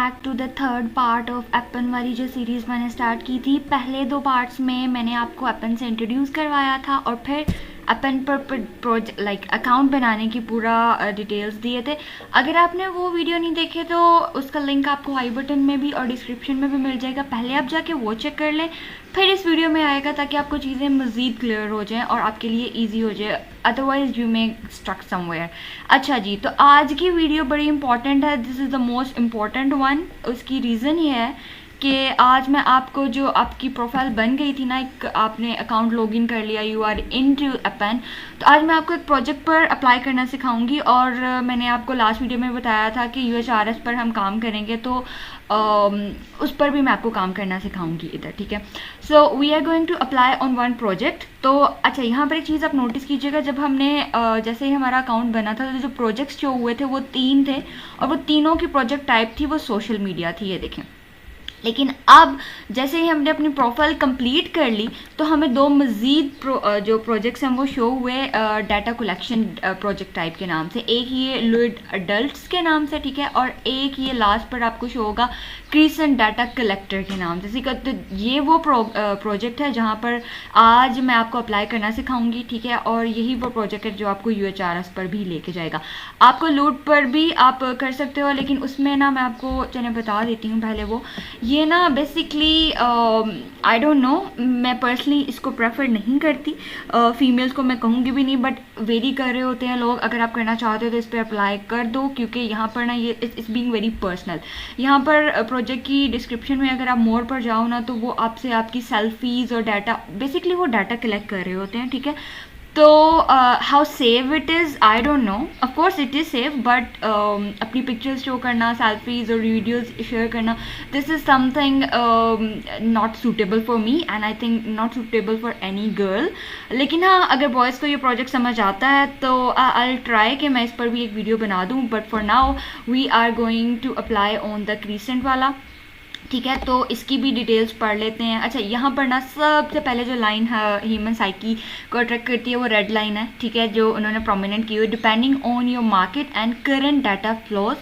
Back to the third part of एपन वाली जो सीरीज़ मैंने स्टार्ट की थी। पहले 2 पार्ट्स में मैंने आपको एपन से इंट्रोड्यूस करवाया था और फिर एपन पर प्रोजेक्ट अकाउंट बनाने की पूरा डिटेल्स दिए थे। अगर आपने वो वीडियो नहीं देखे तो उसका लिंक आपको आई बटन में भी और डिस्क्रिप्शन में भी मिल जाएगा। पहले आप जाके वो चेक कर लें, फिर इस वीडियो में आएगा ताकि आपको चीज़ें मज़ीद क्लियर हो जाएं और आपके लिए ईजी हो जाए, otherwise you may struck somewhere. अच्छा जी, तो आज की वीडियो बड़ी इंपॉर्टेंट है, this is the most important one. उसकी रीज़न ये है कि आज मैं आपको जो आपकी प्रोफाइल बन गई थी ना, एक आपने अकाउंट लॉगिन कर लिया, यू आर इन टू एपन, तो आज मैं आपको एक प्रोजेक्ट पर अप्लाई करना सिखाऊंगी। और मैंने आपको लास्ट वीडियो में बताया था कि uhrs पर हम काम करेंगे, तो उस पर भी मैं आपको काम करना सिखाऊंगी इधर, ठीक है। So we are going to apply on one project. तो अच्छा, यहाँ पर एक चीज़ आप नोटिस कीजिएगा, जब हमने जैसे ही हमारा अकाउंट बना था तो जो प्रोजेक्ट्स जो हुए थे वो 3 थे और वो तीनों की प्रोजेक्ट टाइप थी वो सोशल मीडिया थी, ये देखें। लेकिन अब जैसे ही हमने अपनी प्रोफाइल कंप्लीट कर ली तो हमें 2 मज़ीद जो प्रोजेक्ट्स हैं वो शो हुए डाटा कलेक्शन प्रोजेक्ट टाइप के नाम से। एक ये लुइड अडल्ट्स के नाम से, ठीक है, और एक ये लास्ट पर आपको शो होगा क्रेसेंट डाटा कलेक्टर के नाम से। तो ये वो प्रोजेक्ट है जहाँ पर आज मैं आपको अप्लाई करना सिखाऊंगी, ठीक है। और यही वो प्रोजेक्ट है जो आपको uhrs पर भी लेके जाएगा। आपको लूट पर भी आप कर सकते हो, लेकिन उसमें ना मैं आपको चलिए बता देती हूँ पहले। वो ये ना बेसिकली आई डोंट नो, मैं पर्सनली इसको प्रेफर नहीं करती, फीमेल्स को मैं कहूँगी भी नहीं, बट वेरी कर रहे होते हैं लोग। अगर आप करना चाहते हो तो इस पर अप्लाई कर दो, क्योंकि यहाँ पर ना ये इट्स बीइंग वेरी पर्सनल। यहाँ पर प्रोजेक्ट की डिस्क्रिप्शन में अगर आप मोर पर जाओ ना, तो वो आपसे आपकी सेल्फीज़ और डाटा, बेसिकली वो डाटा कलेक्ट कर रहे होते हैं, ठीक है। तो how save it is I don't know, of course it is safe, but अपनी पिक्चर्स शो करना, सेल्फीज और वीडियोस शेयर करना, this is something not suitable for me and I think not suitable for any girl. लेकिन हाँ, अगर boys को ये project समझ आता है तो आई विल ट्राई कि मैं इस पर भी एक वीडियो बना दूँ, but for now we are going to apply on the crescent वाला, ठीक है। तो इसकी भी डिटेल्स पढ़ लेते हैं। अच्छा, यहाँ पर ना सबसे पहले जो लाइन है ह्यूमन साइकी को अट्रैक्ट करती है वो रेड लाइन है, ठीक है, जो उन्होंने प्रोमिनेंट की हुई, depending on your market and current data flows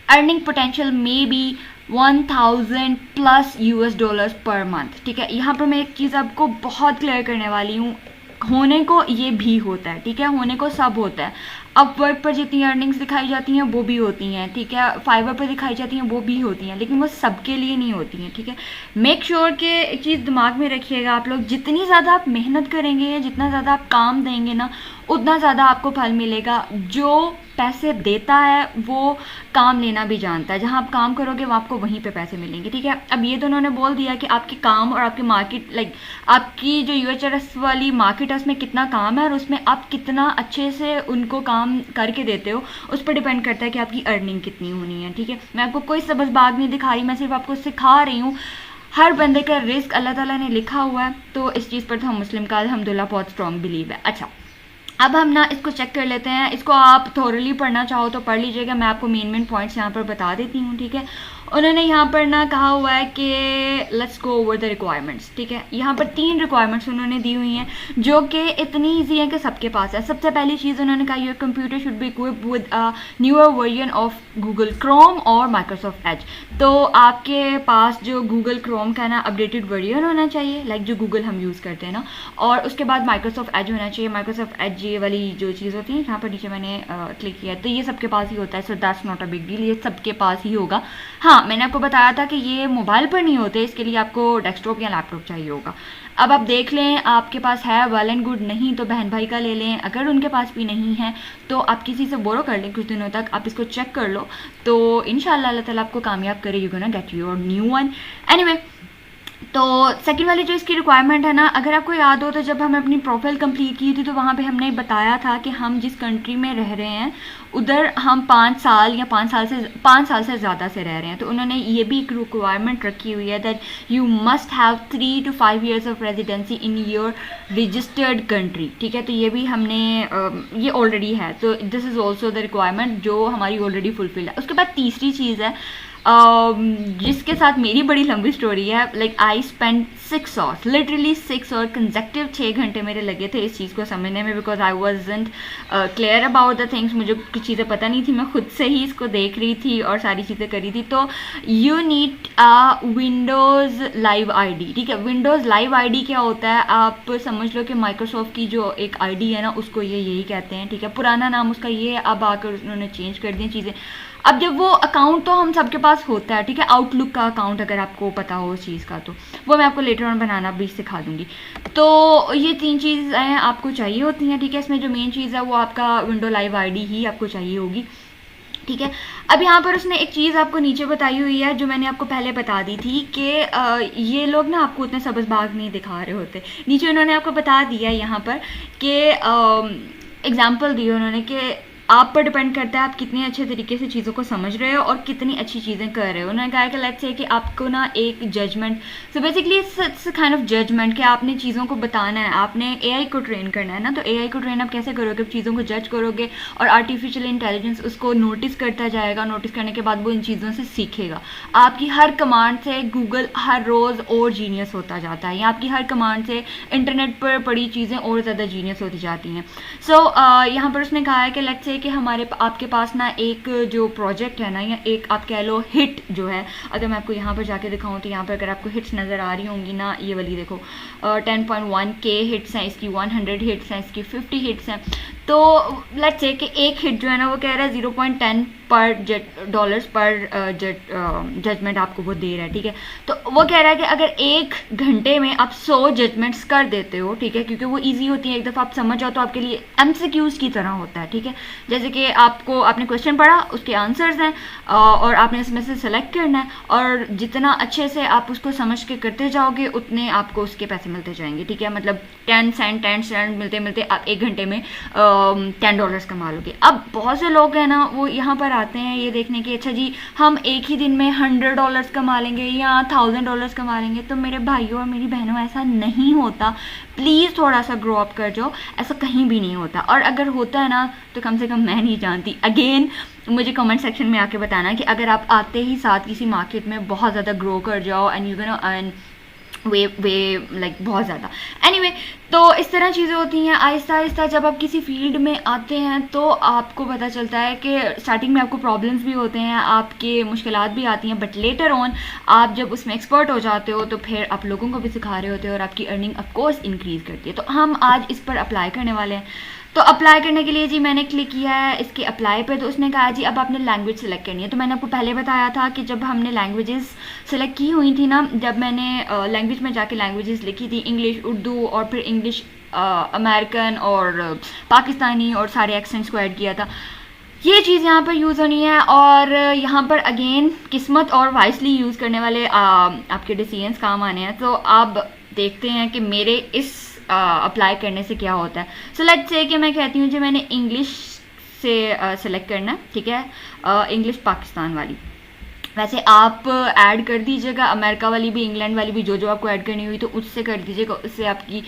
earning potential may be 1000 plus $US per month, ठीक है। यहाँ पर मैं एक चीज़ आपको बहुत क्लियर करने वाली हूँ, होने को ये भी होता है, ठीक है, होने को सब होता है। अपवर्क पर जितनी अर्निंग्स दिखाई जाती हैं वो भी होती हैं, ठीक है, फाइवर पर दिखाई जाती हैं वो भी होती हैं, लेकिन वो सबके लिए नहीं होती हैं, ठीक है। मेक श्योर कि एक चीज़ दिमाग में रखिएगा आप लोग, जितनी ज़्यादा आप मेहनत करेंगे या जितना ज़्यादा आप काम देंगे ना, उतना ज़्यादा आपको फल मिलेगा। जो पैसे देता है वो काम लेना भी जानता है, जहाँ आप काम करोगे वहाँ आपको वहीं पे पैसे मिलेंगे, ठीक है। अब ये तो उन्होंने बोल दिया कि आपके काम और आपकी मार्केट, आपकी जो uhrs वाली मार्केट है उसमें कितना काम है और उसमें आप कितना अच्छे से उनको काम करके देते हो, उस पर डिपेंड करता है कि आपकी अर्निंग कितनी होनी है, ठीक है। मैं आपको कोई सबसबाग नहीं दिखा रही, मैं सिर्फ आपको सिखा रही हूँ। हर बंदे का रिस्क अल्लाह ताला ने लिखा हुआ है, तो इस चीज़ पर तो हम मुस्लिम का अल्हम्दुलिल्लाह बहुत स्ट्रॉन्ग बिलीव है। अच्छा, अब हम ना इसको चेक कर लेते हैं। इसको आप थोरली पढ़ना चाहो तो पढ़ लीजिएगा, मैं आपको मेन पॉइंट्स यहाँ पर बता देती हूँ, ठीक है। उन्होंने यहाँ पर ना कहा हुआ है कि let's go over the requirements, ठीक है। यहाँ पर 3 रिक्वायरमेंट्स उन्होंने दी हुई हैं जो कि इतनी ईजी है कि सबके पास है। सबसे पहली चीज़ उन्होंने कहा, your computer should be equipped with a newer version of Google Chrome और माइक्रोसॉफ्ट एज। तो आपके पास जो गूगल क्रोम का ना अपडेटेड वर्जन होना चाहिए, लाइक जो गूगल हम यूज़ करते हैं ना, और उसके बाद माइक्रोसॉफ्ट एज होना चाहिए। माइक्रोसॉफ्ट एज ये वाली जो चीज़ होती है, यहाँ पर नीचे मैंने क्लिक किया, तो ये सबके पास ही होता है, so that's not a big deal, ये सबके पास ही होगा। हाँ, मैंने आपको बताया था कि ये मोबाइल पर नहीं होते, इसके लिए आपको डेस्कटॉप या लैपटॉप चाहिए होगा। अब आप देख लें, आपके पास है वेल एंड गुड, नहीं तो बहन भाई का ले लें। अगर उनके पास भी नहीं है तो आप किसी से बोरो कर लें कुछ दिनों तक, आप इसको चेक कर लो, तो इंशाल्लाह अल्लाह ताला आपको कामयाब करे, you gonna get your new one. Anyway, तो सेकंड वाली जो इसकी रिक्वायरमेंट है ना, अगर आपको याद हो तो जब हमने अपनी प्रोफाइल कंप्लीट की थी तो वहाँ पे हमने बताया था कि हम जिस कंट्री में रह रहे हैं उधर हम 5 साल या 5 साल से ज़्यादा से रह रहे हैं। तो उन्होंने ये भी एक रिक्वायरमेंट रखी हुई है that you must have 3 to 5 years of residency in your registered country, ठीक है। तो ये भी हमने ये ऑलरेडी है, तो this is also the requirement जो हमारी ऑलरेडी फुलफिल है। उसके बाद तीसरी चीज़ है, जिसके साथ मेरी बड़ी लंबी स्टोरी है. Like I spend 6 hours, literally 6 और कंसेक्टिव 6 घंटे मेरे लगे थे इस चीज़ को समझने में, because I wasn't clear about the things. मुझे कुछ चीज़ें पता नहीं थी, मैं खुद से ही इसको देख रही थी और सारी चीज़ें करी थी. तो you need Windows live ID. ठीक है, विंडोज़ लाइव आईडी क्या होता है, आप समझ लो कि माइक्रोसॉफ्ट की जो एक आईडी है ना, उसको ये यही कहते हैं. ठीक है, पुराना नाम उसका ये है, अब आकर उन्होंने चेंज कर दी चीज़ें. अब जब वो अकाउंट तो हम सबके पास होता है, ठीक है, आउटलुक का अकाउंट अगर आपको पता हो उस चीज़ का, तो वो मैं आपको लेटर ऑन बनाना भी सिखा दूंगी. तो ये 3 चीज़ें आपको चाहिए होती हैं. ठीक है, इसमें जो मेन चीज़ है वो आपका विंडो लाइव आईडी ही आपको चाहिए होगी. ठीक है, अब यहाँ पर उसने एक चीज़ आपको नीचे बताई हुई है जो मैंने आपको पहले बता दी थी कि ये लोग ना आपको उतने सब्ज़बाग नहीं दिखा रहे होते. नीचे उन्होंने आपको बता दिया यहाँ पर कि एग्जाम्पल दिए उन्होंने कि आप पर डिपेंड करता है आप कितने अच्छे तरीके से चीज़ों को समझ रहे हो और कितनी अच्छी चीज़ें कर रहे हो. उन्होंने कहा कि लेट्स से कि आपको ना एक judgement, so basically it's kind of judgement कि आपने चीज़ों को बताना है, आपने एआई को ट्रेन करना है ना. तो एआई को ट्रेन आप कैसे करोगे, चीज़ों को जज करोगे और आर्टिफिशियल इंटेलिजेंस उसको नोटिस करता जाएगा. नोटिस करने के बाद वो इन चीज़ों से सीखेगा. आपकी हर कमांड से गूगल हर रोज़ और जीनियस होता जाता है, या आपकी हर कमांड से इंटरनेट पर पड़ी चीज़ें और ज़्यादा जीनियस होती जाती हैं. सो यहाँ पर उसने कहा है कि लेट्स से कि हमारे आपके पास ना एक जो प्रोजेक्ट है ना, या एक आप कह लो हिट जो है, अगर मैं आपको यहाँ पर जाके दिखाऊँ तो यहाँ पर अगर आपको हिट्स नज़र आ रही होंगी ना, ये वाली देखो 10.1K हिट्स हैं इसकी, 100 हिट्स हैं इसकी, 50 हिट्स हैं. तो लेट्स से कि एक हिट जो है ना वो कह रहा है 0.10 पर डॉलर्स पर जजमेंट आपको वो दे रहा है. ठीक है, तो वो कह रहा है कि अगर 1 घंटे में आप 100 जजमेंट्स कर देते हो, ठीक है, क्योंकि वो इजी होती है, एक दफ़ा आप समझ जाओ तो आपके लिए एमसीक्यूज की तरह होता है. ठीक है, जैसे कि आपने क्वेश्चन पढ़ा, उसके आंसर्स हैं और आपने इसमें से सेलेक्ट करना है, और जितना अच्छे से आप उसको समझ के करते जाओगे उतने आपको उसके पैसे मिलते जाएंगे. ठीक है, मतलब 10 सेंट मिलते मिलते आप 1 घंटे में $10 कमा लोगे. अब बहुत से लोग हैं ना वो यहाँ पर आते हैं ये देखने के, अच्छा जी हम एक ही दिन में $100 कमा लेंगे या $1000 कमा लेंगे. तो मेरे भाइयों और मेरी बहनों, ऐसा नहीं होता. प्लीज़ थोड़ा सा ग्रो अप कर जाओ, ऐसा कहीं भी नहीं होता. और अगर होता है ना तो कम से कम मैं नहीं जानती. अगेन मुझे कमेंट सेक्शन में आके बताना कि अगर आप आते ही साथ किसी मार्केट में बहुत ज़्यादा ग्रो कर जाओ and you can earn way like बहुत ज़्यादा. एनीवे, तो इस तरह चीज़ें होती हैं. आहिस्ता आहिस्ता जब आप किसी फील्ड में आते हैं तो आपको पता चलता है कि स्टार्टिंग में आपको प्रॉब्लम्स भी होते हैं, आपके मुश्किलात भी आती हैं, बट लेटर ऑन आप जब उसमें एक्सपर्ट हो जाते हो तो फिर आप लोगों को भी सिखा रहे होते हो और आपकी अर्निंग ऑफकोर्स इंक्रीज़ करती है. तो हम आज इस पर अप्लाई करने वाले हैं. तो अप्लाई करने के लिए जी मैंने क्लिक किया है इसके अप्लाई पे. तो उसने कहा जी अब आपने लैंग्वेज सेलेक्ट करनी है. तो मैंने आपको पहले बताया था कि जब हमने लैंग्वेजेस सेलेक्ट की हुई थी ना, जब मैंने लैंग्वेज में जाके लैंग्वेजेस लिखी थी, इंग्लिश, उर्दू और फिर इंग्लिश अमेरिकन और पाकिस्तानी और सारे एक्सेंट्स को ऐड किया था, ये चीज़ यहाँ पर यूज़ होनी है. और यहाँ पर अगेन किस्मत और वाइसली यूज़ करने वाले आपके डिसीजंस काम आने हैं. तो आप देखते हैं कि मेरे इस अप्लाई करने से क्या होता है. सो लेट्स से कि मैं कहती हूँ जी मैंने इंग्लिश से सेलेक्ट करना है. ठीक है, इंग्लिश पाकिस्तान वाली. वैसे आप ऐड कर दीजिएगा अमेरिका वाली भी, इंग्लैंड वाली भी, जो आपको ऐड करनी हुई तो उससे कर दीजिएगा. उससे आपकी,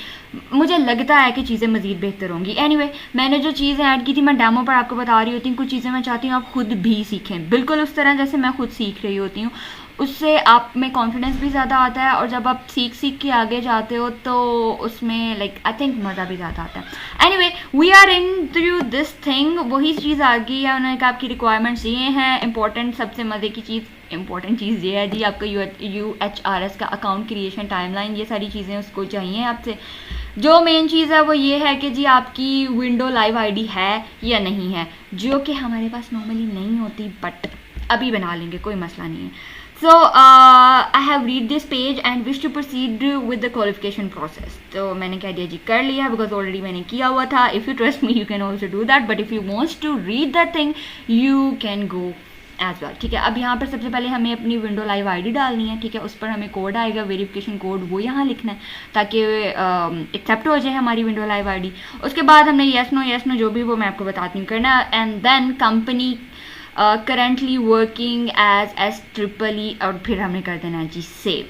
मुझे लगता है कि चीज़ें मज़ीद बेहतर होंगी. एनीवे, मैंने जो चीज़ें ऐड की थी मैं डेमो पर आपको बता रही होती हूँ. कुछ चीज़ें मैं चाहती हूँ आप खुद भी सीखें, बिल्कुल उस तरह जैसे मैं खुद सीख रही होती हूँ. उससे आप में कॉन्फिडेंस भी ज़्यादा आता है और जब आप सीख के आगे जाते हो तो उसमें लाइक आई थिंक मज़ा भी ज़्यादा आता है. Anyway, we are in through this thing. वही चीज़ आ गई है. उन्होंने कहा आपकी रिक्वायरमेंट्स ये हैं. इंपॉर्टेंट, सबसे मज़े की चीज़, इंपॉर्टेंट चीज़ ये है जी आपका uhrs का अकाउंट क्रिएशन टाइमलाइन, ये सारी चीज़ें उसको चाहिए आपसे. जो मेन चीज़ है वो ये है कि जी आपकी विंडो लाइव आईडी है या नहीं है, जो कि हमारे पास नॉर्मली नहीं होती, बट अभी बना लेंगे, कोई मसला नहीं है. So I have read this page and wish to proceed with the qualification process. तो मैंने कह दिया जी कर लिया, because already मैंने किया हुआ था. If you trust me, you can also do that. But if you want to read that thing, you can go as well. ठीक है, अब यहाँ पर सबसे पहले हमें अपनी विंडो लाइव आईडी डालनी है. ठीक है, उस पर हमें कोड आएगा, वेरिफिकेशन कोड, वो यहाँ लिखना है ताकि एक्सेप्ट हो जाए हमारी विंडो लाइव आईडी. उसके बाद हमने येस नो जो भी वो मैं आपको बताती हूँ करना. And then company currently working as SEE और फिर हमें कर देना है जी सेव.